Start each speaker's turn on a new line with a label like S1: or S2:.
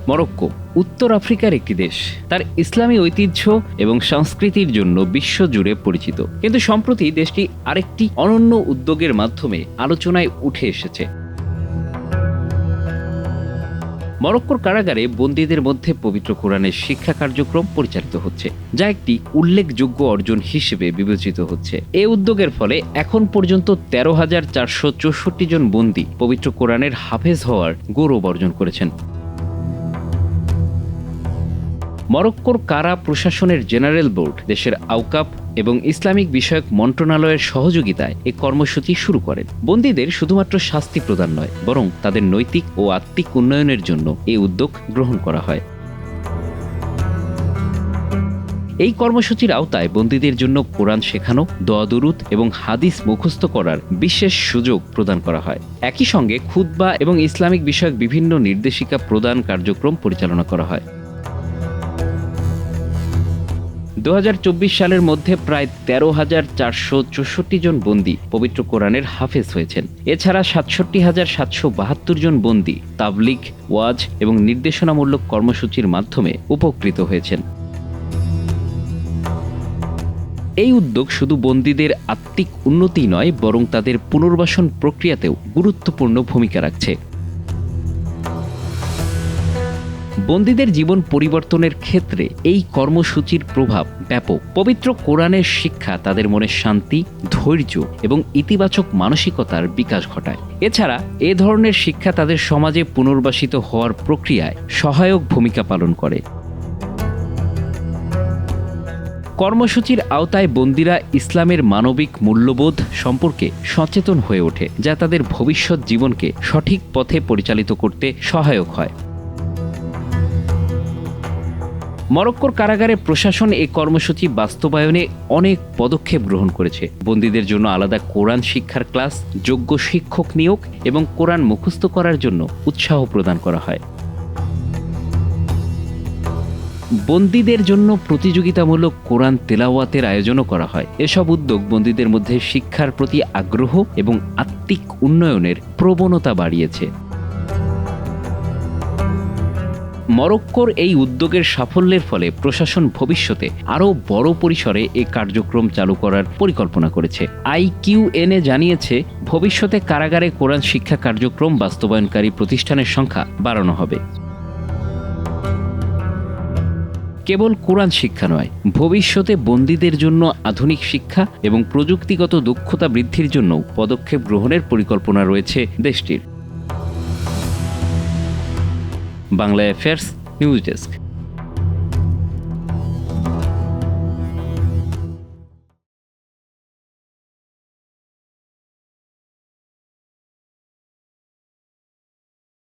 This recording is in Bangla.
S1: মরক্কো উত্তর আফ্রিকার একটি দেশ। তার ইসলামী ঐতিহ্য এবং সংস্কৃতির জন্য বিশ্বজুড়ে পরিচিত, কিন্তু সম্প্রতি দেশটি আরেকটি অনন্য উদ্যোগের মাধ্যমে আলোচনায় উঠে এসেছে। মরক্কোর কারাগারে বন্দীদের মধ্যে পবিত্র কোরআনের শিক্ষা কার্যক্রম পরিচালিত হচ্ছে, যা একটি উল্লেখযোগ্য অর্জন হিসেবে বিবেচিত হচ্ছে। এই উদ্যোগের ফলে এখন পর্যন্ত 13,464 জন বন্দী পবিত্র কোরআনের হাফেজ হওয়ার গৌরব অর্জন করেছেন। মরক্কোর কারা প্রশাসনের জেনারেল বোর্ড, দেশের আওকাফ এবং ইসলামিক বিষয়ক মন্ত্রণালয়ের সহযোগিতায় এই কর্মসূচি শুরু করেন। বন্দীদের শুধুমাত্র শাস্তি প্রদান নয়, বরং তাদের নৈতিক ও আত্মিক উন্নয়নের জন্য এই উদ্যোগ গ্রহণ করা হয়। এই কর্মসূচির আওতায় বন্দীদের জন্য কোরআন শেখানো, দোয়া দুরূদ এবং হাদিস মুখস্থ করার বিশেষ সুযোগ প্রদান করা হয়। একই সঙ্গে খুতবা এবং ইসলামিক বিষয়ক বিভিন্ন নির্দেশিকা প্রদান কার্যক্রম পরিচালনা করা হয়। 2024 সালের মধ্যে প্রায় 13,464 জন বন্দী পবিত্র কোরআনের হাফেজ হয়েছেন। এছাড়া 67,772 জন বন্দী তাবলিগ, ওয়াজ এবং নির্দেশনামূলক কর্মসূচির মাধ্যমে উপকৃত হয়েছেন। এই উদ্যোগ শুধু বন্দীদের আত্মিক উন্নতি নয়, বরং তাদের পুনর্বাসন প্রক্রিয়াতেও গুরুত্বপূর্ণ ভূমিকা রাখছে। বন্দীদের জীবন পরিবর্তনের ক্ষেত্রে এই কর্মসূচির প্রভাব ব্যাপক। পবিত্র কোরআনের শিক্ষা তাদের মনে শান্তি, ধৈর্য এবং ইতিবাচক মানসিকতার বিকাশ ঘটায়। এছাড়া এ ধরনের শিক্ষা তাদের সমাজে পুনর্বাসিত হওয়ার প্রক্রিয়ায় সহায়ক ভূমিকা পালন করে। কর্মসূচির আওতায় বন্দীরা ইসলামের মানবিক মূল্যবোধ সম্পর্কে সচেতন হয়ে ওঠে, যা তাদের ভবিষ্যৎ জীবনকে সঠিক পথে পরিচালিত করতে সহায়ক হয়। মরক্কোর কারাগারে প্রশাসন এই কর্মসূচি বাস্তবায়নে অনেক পদক্ষেপ গ্রহণ করেছে। বন্দীদের জন্য আলাদা কোরআন শিক্ষার ক্লাস, যোগ্য শিক্ষক নিয়োগ এবং কোরআন মুখস্থ করার জন্য উৎসাহ প্রদান করা হয়। বন্দীদের জন্য প্রতিযোগিতামূলক কোরআন তেলাওয়াতের আয়োজনও করা হয়। এসব উদ্যোগ বন্দীদের মধ্যে শিক্ষার প্রতি আগ্রহ এবং আত্মিক উন্নয়নের প্রবণতা বাড়িয়েছে। মরক্কোর এই উদ্যোগের সাফল্যের ফলে প্রশাসন ভবিষ্যতে আরও বড় পরিসরে এই কার্যক্রম চালু করার পরিকল্পনা করেছে। IQN জানিয়েছে, ভবিষ্যতে কারাগারে কোরআন শিক্ষা কার্যক্রম বাস্তবায়নকারী প্রতিষ্ঠানের সংখ্যা বাড়ানো হবে। কেবল কোরআন শিক্ষা নয়, ভবিষ্যতে বন্দীদের জন্য আধুনিক শিক্ষা এবং প্রযুক্তিগত দক্ষতা বৃদ্ধির জন্য পদক্ষেপ গ্রহণের পরিকল্পনা রয়েছে দেশটির। Bangla affairs news desk.